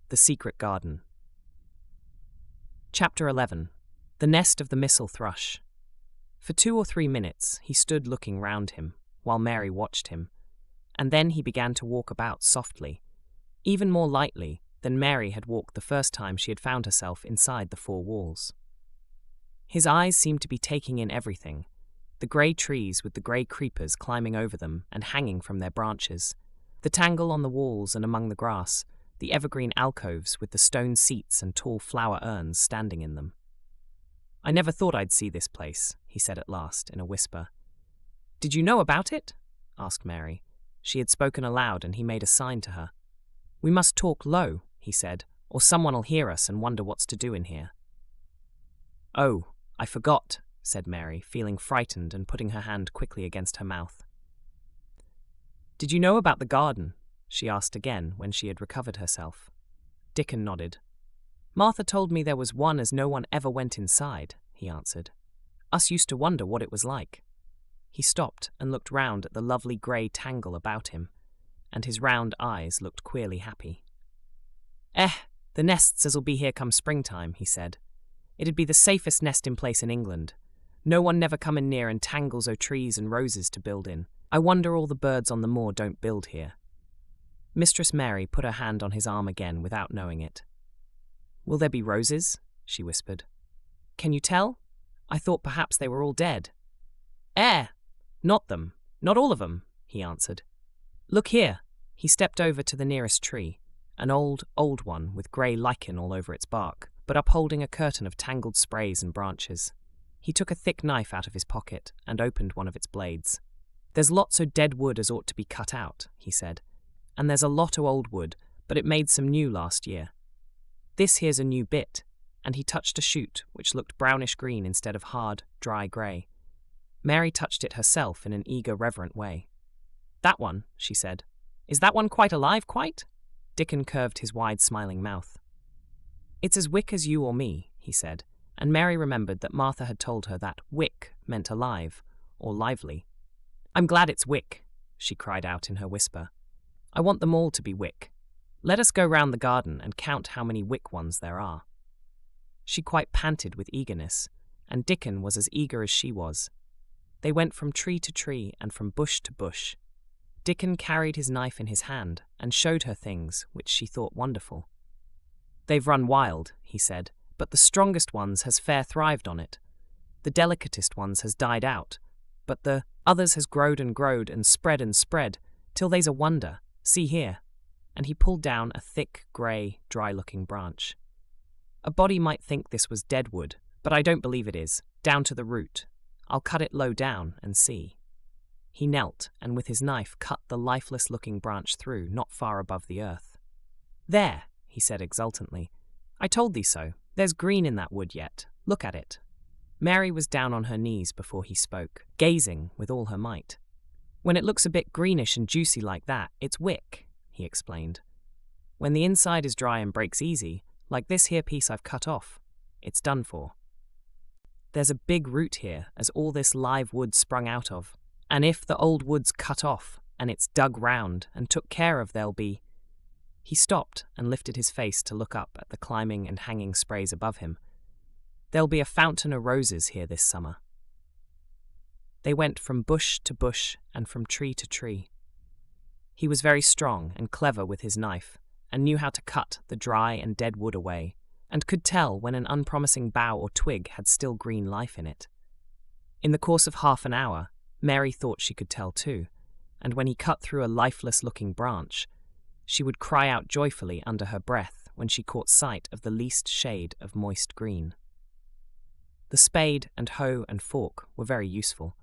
The Secret Garden. Chapter 11. The Nest of the Missel Thrush. For 2 or 3 minutes he stood looking round him, while Mary watched him, and then he began to walk about softly, even more lightly than Mary had walked the first time she had found herself inside the 4 walls. His eyes seemed to be taking in everything, the grey trees with the grey creepers climbing over them and hanging from their branches, the tangle on the walls and among the grass, the evergreen alcoves with the stone seats and tall flower urns standing in them. "I never thought I'd see this place," he said at last, in a whisper. "Did you know about it?" asked Mary. She had spoken aloud, and he made a sign to her. "We must talk low," he said, "or someone'll hear us and wonder what's to do in here." "Oh, I forgot," said Mary, feeling frightened and putting her hand quickly against her mouth. "Did you know about the garden?" she asked again when she had recovered herself. Dickon nodded. "Martha told me there was one as no one ever went inside," he answered. "Us used to wonder what it was like." He stopped and looked round at the lovely grey tangle about him, and his round eyes looked queerly happy. The nests as'll be here come springtime," he said. "It'd be the safest nesting place in England. No one never comin' near and tangles o' trees and roses to build in. I wonder all the birds on the moor don't build here." Mistress Mary put her hand on his arm again without knowing it. "Will there be roses?" she whispered. "Can you tell? I thought perhaps they were all dead." Not them. Not all of them," he answered. "Look here." He stepped over to the nearest tree, an old one with grey lichen all over its bark, but upholding a curtain of tangled sprays and branches. He took a thick knife out of his pocket and opened one of its blades. "There's lots o' dead wood as ought to be cut out," he said, "and there's a lot o' old wood, but it made some new last year. This here's a new bit," and he touched a shoot which looked brownish-green instead of hard, dry grey. Mary touched it herself in an eager, reverent way. "That one," she said. "Is that one quite alive, quite?" Dickon curved his wide, smiling mouth. "It's as wick as you or me," he said, and Mary remembered that Martha had told her that wick meant alive, or lively. "I'm glad it's wick," she cried out in her whisper. "I want them all to be wick. Let us go round the garden and count how many wick ones there are." She quite panted with eagerness, and Dickon was as eager as she was. They went from tree to tree and from bush to bush. Dickon carried his knife in his hand and showed her things which she thought wonderful. "They've run wild," he said, "but the strongest ones has fair thrived on it. The delicatest ones has died out, but the others has growed and spread, till they's a wonder. See here." And he pulled down a thick, grey, dry-looking branch. "A body might think this was dead wood, but I don't believe it is, down to the root. I'll cut it low down and see." He knelt and with his knife cut the lifeless-looking branch through, not far above the earth. "There," he said exultantly. "I told thee so. There's green in that wood yet. Look at it." Mary was down on her knees before he spoke, gazing with all her might. "When it looks a bit greenish and juicy like that, it's wick," he explained. "When the inside is dry and breaks easy, like this here piece I've cut off, it's done for. There's a big root here as all this live wood sprung out of, and if the old wood's cut off and it's dug round and took care of, there'll be—" He stopped and lifted his face to look up at the climbing and hanging sprays above him. "There'll be a fountain o' roses here this summer." They went from bush to bush and from tree to tree. He was very strong and clever with his knife, and knew how to cut the dry and dead wood away, and could tell when an unpromising bough or twig had still green life in it. In the course of half an hour, Mary thought she could tell too, and when he cut through a lifeless-looking branch, she would cry out joyfully under her breath when she caught sight of the least shade of moist green. The spade and hoe and fork were very useful.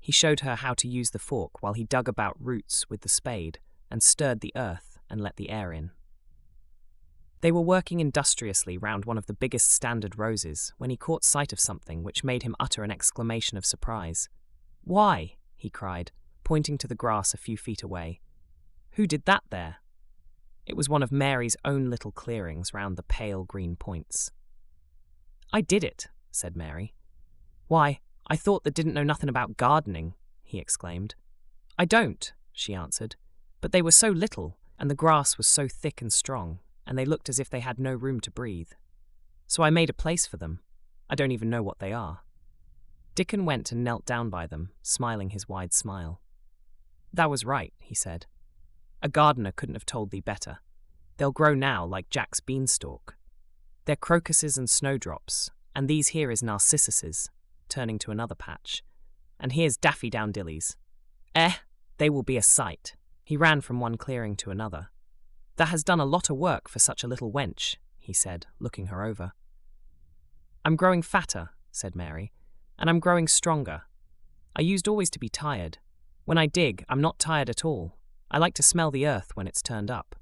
He showed her how to use the fork while he dug about roots with the spade and stirred the earth and let the air in. They were working industriously round one of the biggest standard roses when he caught sight of something which made him utter an exclamation of surprise. "Why," he cried, pointing to the grass a few feet away. "Who did that there?" It was one of Mary's own little clearings round the pale green points. "I did it," said Mary. "Why, I thought that didn't know nothing about gardening," he exclaimed. "I don't," she answered, "but they were so little, and the grass was so thick and strong. and they looked as if they had no room to breathe. So I made a place for them. I don't even know what they are. Dickon went and knelt down by them, smiling his wide smile. That was right, he said. A gardener couldn't have told thee better. They'll grow now like Jack's beanstalk. They're crocuses and snowdrops, and these here is narcissuses, turning to another patch. And here's daffydowndillies. They will be a sight. He ran from one clearing to another. Thou has done a lot of work for such a little wench, he said, looking her over. I'm growing fatter, said Mary, and I'm growing stronger. I used always to be tired. When I dig, I'm not tired at all. I like to smell the earth when it's turned up.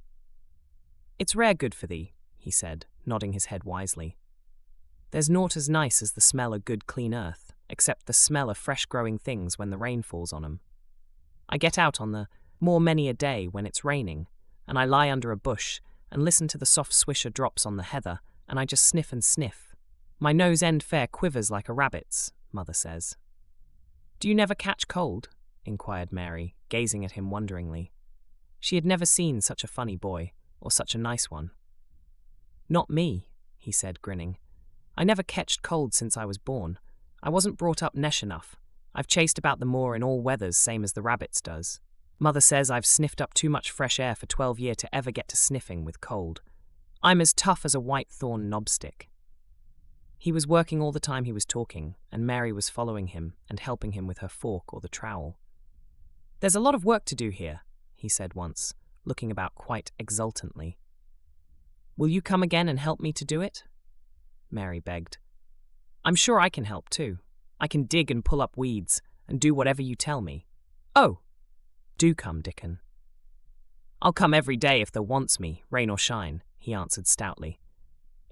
It's rare good for thee, he said, nodding his head wisely. There's naught as nice as the smell of good clean earth, except the smell of fresh growing things when the rain falls on 'em. I get out on the more many a day when it's raining, and I lie under a bush and listen to the soft swish of drops on the heather, and I just sniff and sniff. My nose end fair quivers like a rabbit's, Mother says. Do you never catch cold? Inquired Mary, gazing at him wonderingly. She had never seen such a funny boy, or such a nice one. Not me, he said, grinning. I never ketched cold since I was born. I wasn't brought up nesh enough. I've chased about the moor in all weathers same as the rabbits does. Mother says I've sniffed up too much fresh air for 12 year to ever get to sniffing with cold. I'm as tough as a white thorn knobstick. He was working all the time he was talking, and Mary was following him and helping him with her fork or the trowel. There's a lot of work to do here, he said once, looking about quite exultantly. Will you come again and help me to do it? Mary begged. I'm sure I can help too. I can dig and pull up weeds and do whatever you tell me. Oh, do come, Dickon. I'll come every day if thou wants me, rain or shine, he answered stoutly.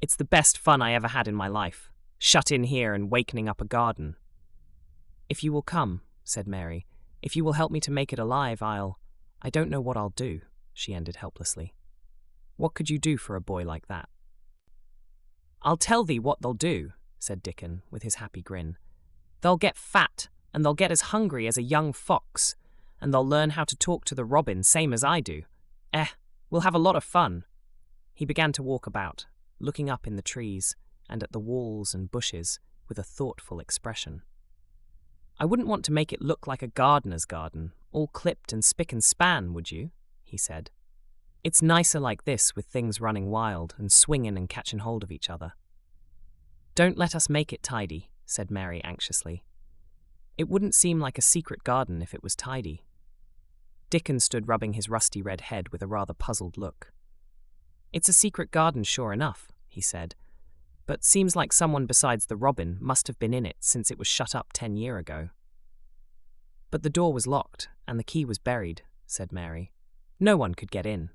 It's the best fun I ever had in my life, shut in here and wakening up a garden. If you will come, said Mary, if you will help me to make it alive, I don't know what I'll do, she ended helplessly. What could you do for a boy like that? I'll tell thee what they'll do, said Dickon, with his happy grin. They'll get fat, and they'll get as hungry as a young fox, and they'll learn how to talk to the robin same as I do. We'll have a lot of fun. He began to walk about, looking up in the trees and at the walls and bushes with a thoughtful expression. I wouldn't want to make it look like a gardener's garden, all clipped and spick and span, would you? He said. It's nicer like this with things running wild and swinging and catching hold of each other. Don't let us make it tidy, said Mary anxiously. It wouldn't seem like a secret garden if it was tidy. Dickon stood rubbing his rusty red head with a rather puzzled look. It's a secret garden sure enough, he said, but seems like someone besides the robin must have been in it since it was shut up 10 years ago. But the door was locked and the key was buried, said Mary. No one could get in.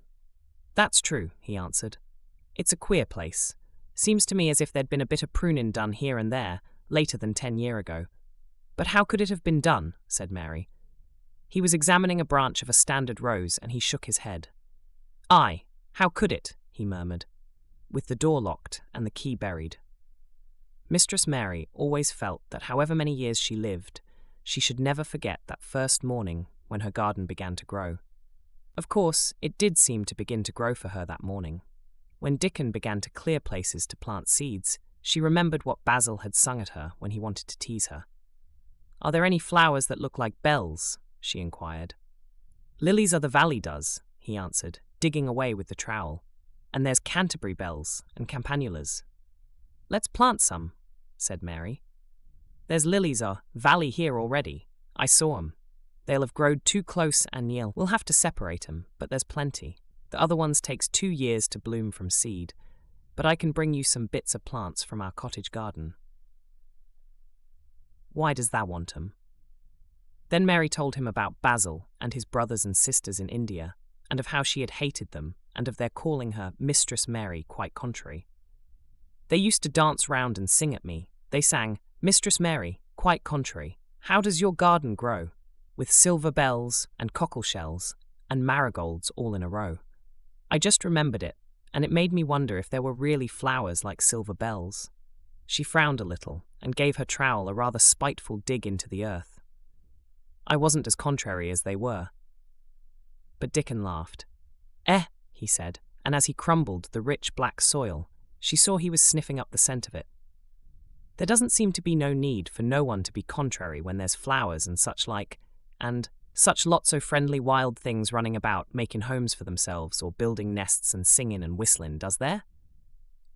That's true, he answered. It's a queer place. Seems to me as if there'd been a bit of pruning done here and there, later than 10 years ago. But how could it have been done? Said Mary. He was examining a branch of a standard rose, and he shook his head. Aye, how could it? He murmured, with the door locked and the key buried. Mistress Mary always felt that however many years she lived, she should never forget that first morning when her garden began to grow. Of course, it did seem to begin to grow for her that morning. When Dickon began to clear places to plant seeds, she remembered what Basil had sung at her when he wanted to tease her. Are there any flowers that look like bells? She inquired. Lilies are the valley does, he answered, digging away with the trowel. And there's Canterbury bells and campanulas. Let's plant some, said Mary. There's lilies are valley here already. I saw 'em. They'll have growed too close and near. We'll have to separate 'em, but there's plenty. The other ones takes 2 years to bloom from seed, but I can bring you some bits of plants from our cottage garden. Why does thou want 'em? Then Mary told him about Basil and his brothers and sisters in India, and of how she had hated them, and of their calling her Mistress Mary quite contrary. They used to dance round and sing at me. They sang, Mistress Mary, quite contrary, how does your garden grow? With silver bells and cockle shells and marigolds all in a row. I just remembered it, and it made me wonder if there were really flowers like silver bells. She frowned a little and gave her trowel a rather spiteful dig into the earth. I wasn't as contrary as they were. But Dickon laughed. He said, and as he crumbled the rich black soil, she saw he was sniffing up the scent of it. There doesn't seem to be no need for no one to be contrary when there's flowers and such like, and such lots o' friendly wild things running about, making homes for themselves, or building nests and singing and whistling, does there?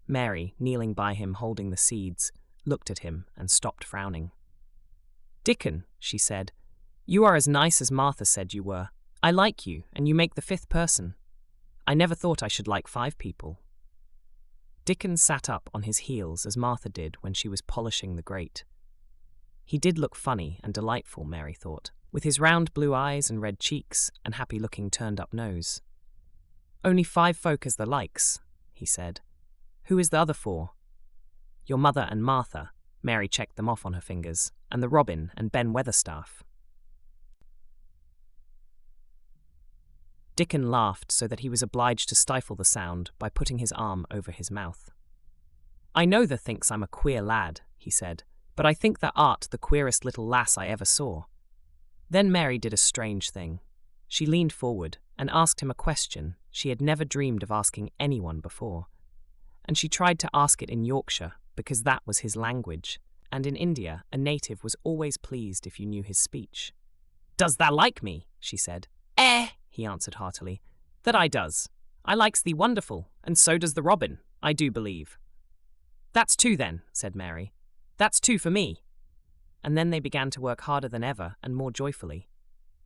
Mary, kneeling by him holding the seeds, looked at him and stopped frowning. "Dickon," she said, "you are as nice as Martha said you were. I like you, and you make the 5th person. I never thought I should like 5 people." Dickon sat up on his heels as Martha did when she was polishing the grate. He did look funny and delightful, Mary thought, with his round blue eyes and red cheeks and happy-looking turned-up nose. "Only 5 folk as the likes," he said. "Who is the other 4? Your mother and Martha," Mary checked them off on her fingers, "and the Robin and Ben Weatherstaff." Dickon laughed so that he was obliged to stifle the sound by putting his arm over his mouth. "I know thee thinks I'm a queer lad," he said, "but I think thou art the queerest little lass I ever saw." Then Mary did a strange thing. She leaned forward and asked him a question she had never dreamed of asking anyone before. And she tried to ask it in Yorkshire because that was his language, and in India a native was always pleased if you knew his speech. "Does thou like me?" she said. He answered heartily. "That I does. I likes thee wonderful, and so does the robin, I do believe." "That's 2 then," said Mary. "That's 2 for me." And then they began to work harder than ever and more joyfully.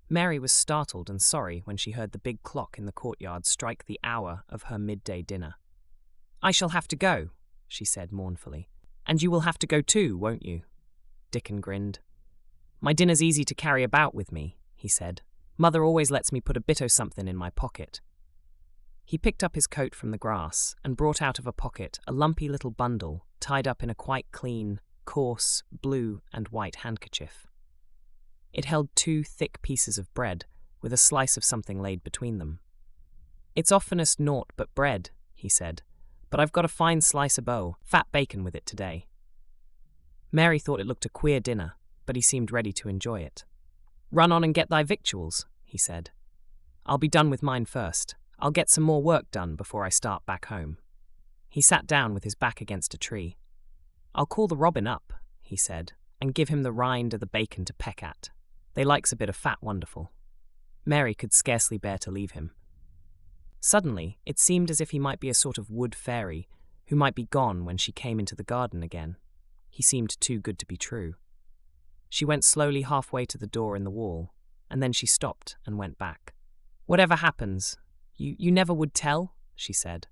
Mary was startled and sorry when she heard the big clock in the courtyard strike the hour of her midday dinner. "I shall have to go," she said mournfully. "And you will have to go too, won't you?" Dickon grinned. "My dinner's easy to carry about with me," he said. "Mother always lets me put a bit o' something in my pocket." He picked up his coat from the grass and brought out of a pocket a lumpy little bundle tied up in a quite clean, coarse, blue and white handkerchief. It held 2 thick pieces of bread with a slice of something laid between them. "It's oftenest naught but bread," he said, "but I've got a fine slice o' fat bacon with it today." Mary thought it looked a queer dinner, but he seemed ready to enjoy it. "Run on and get thy victuals," he said. "I'll be done with mine first. I'll get some more work done before I start back home." He sat down with his back against a tree. "I'll call the robin up," he said, "and give him the rind of the bacon to peck at. They likes a bit of fat wonderful." Mary could scarcely bear to leave him. Suddenly, it seemed as if he might be a sort of wood fairy who might be gone when she came into the garden again. He seemed too good to be true. She went slowly halfway to the door in the wall, and then she stopped and went back. "Whatever happens, you never would tell?" she said.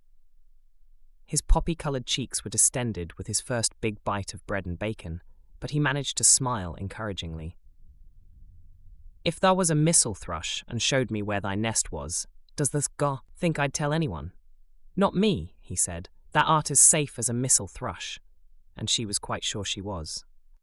His poppy-coloured cheeks were distended with his first big bite of bread and bacon, but he managed to smile encouragingly. "If thou was a missel thrush and showed me where thy nest was, does thou think I'd tell anyone?" "Not me," he said. "Thou art as safe as a missel thrush." And she was quite sure she was.